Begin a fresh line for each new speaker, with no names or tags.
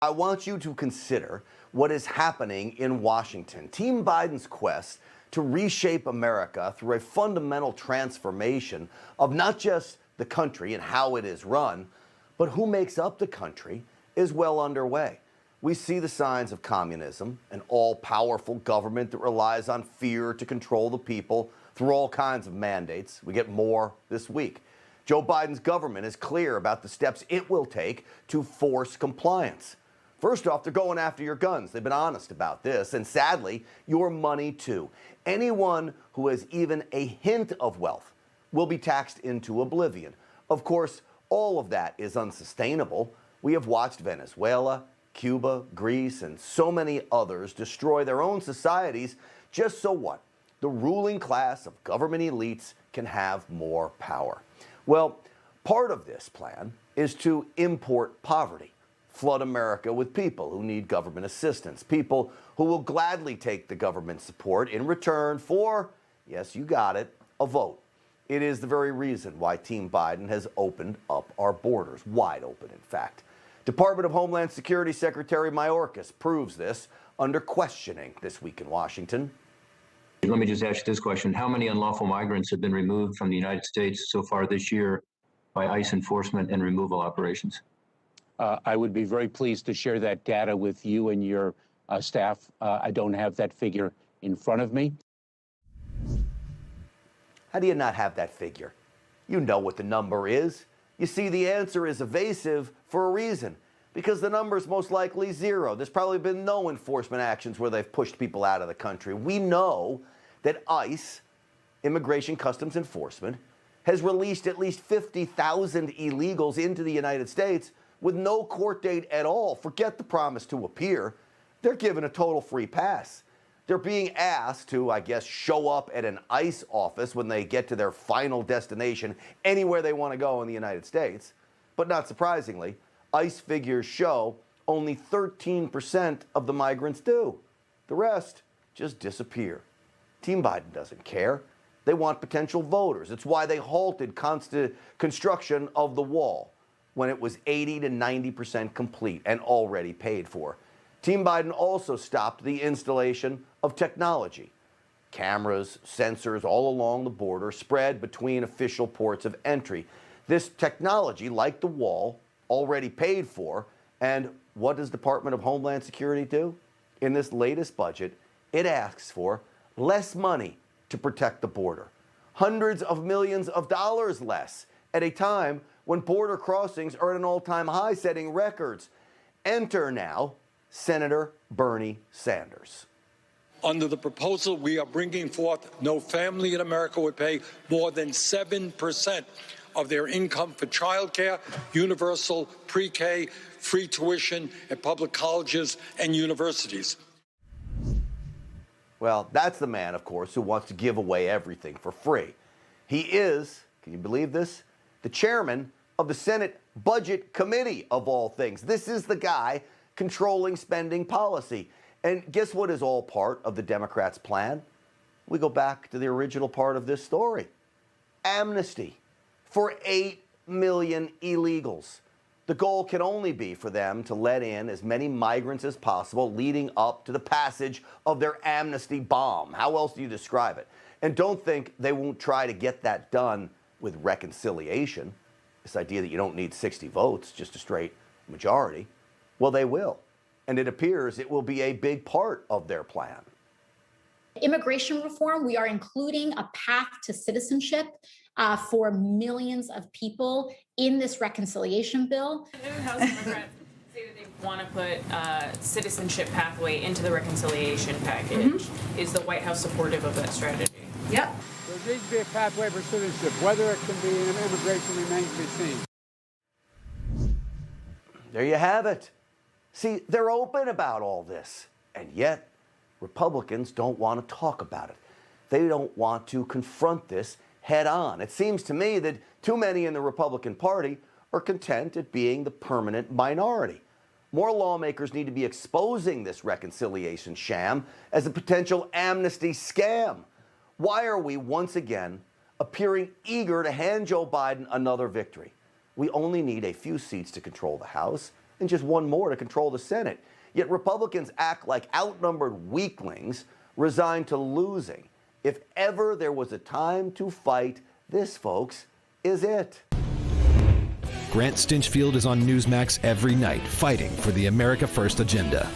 I want you to consider what is happening in Washington. Team Biden's quest to reshape America through a fundamental transformation of not just the country and how it is run, but who makes up the country is well underway. We see the signs of communism, an all-powerful government that relies on fear to control the people through all kinds of mandates. We get more this week. Joe Biden's government is clear about the steps it will take to force compliance. First off, they're going after your guns. They've been honest about this, and sadly, your money too. Anyone who has even a hint of wealth will be taxed into oblivion. Of course, all of that is unsustainable. We have watched Venezuela, Cuba, Greece, and so many others destroy their own societies just so what? The ruling class of government elites can have more power. Well, part of this plan is to import poverty. Flood America with people who need government assistance, people who will gladly take the government support in return for, yes, you got it, a vote. It is the very reason why Team Biden has opened up our borders, wide open, in fact. Department of Homeland Security Secretary Mayorkas proves this under questioning this week in Washington.
Let me just ask you this question. How many unlawful migrants have been removed from the United States so far this year by ICE enforcement and removal operations?
I would be very pleased to share that data with you and your staff. I don't have that figure in front of me.
How do you not have that figure? You know what the number is. You see, the answer is evasive for a reason, because the number is most likely zero. There's probably been no enforcement actions where they've pushed people out of the country. We know that ICE, Immigration Customs Enforcement, has released at least 50,000 illegals into the United States with no court date at all. Forget the promise to appear. They're given a total free pass. They're being asked to, I guess, show up at an ICE office when they get to their final destination anywhere they want to go in the United States. But not surprisingly, ICE figures show only 13% of the migrants do. The rest just disappear. Team Biden doesn't care. They want potential voters. It's why they halted construction of the wall when it was 80 to 90% complete and already paid for. Team Biden also stopped the installation of technology. Cameras, sensors all along the border spread between official ports of entry. This technology, like the wall, already paid for. And what does Department of Homeland Security do? In this latest budget, it asks for less money to protect the border. Hundreds of millions of dollars less at a time when border crossings are at an all-time high, setting records. Enter now Senator Bernie Sanders.
Under the proposal we are bringing forth, no family in America would pay more than 7% of their income for childcare, universal pre-K, free tuition at public colleges and universities.
Well, that's the man, of course, who wants to give away everything for free. He is, can you believe this, the chairman of the Senate Budget Committee, of all things. This is the guy controlling spending policy. And guess what is all part of the Democrats' plan? We go back to the original part of this story. Amnesty for 8 million illegals. The goal can only be for them to let in as many migrants as possible leading up to the passage of their amnesty bomb. How else do you describe it? And don't think they won't try to get that done with reconciliation. This idea that you don't need 60 votes, just a straight majority. Well, they will. And it appears it will be a big part of their plan.
Immigration reform, we are including a path to citizenship for millions of people in this reconciliation bill.
House Democrats say that they want to put citizenship pathway into the reconciliation package. Is the White House supportive of that strategy?
Yep.
There needs to be a pathway for citizenship. Whether it can be in immigration remains to be seen.
There you have it. See, they're open about all this, and yet Republicans don't want to talk about it. They don't want to confront this head on. It seems to me that too many in the Republican Party are content at being the permanent minority. More lawmakers need to be exposing this reconciliation sham as a potential amnesty scam. Why are we once again appearing eager to hand Joe Biden another victory? We only need a few seats to control the House. and just one more to control the Senate. Yet Republicans act like outnumbered weaklings resigned to losing. If ever there was a time to fight, this, folks, is it.
Grant Stinchfield is on Newsmax every night, fighting for the America First agenda.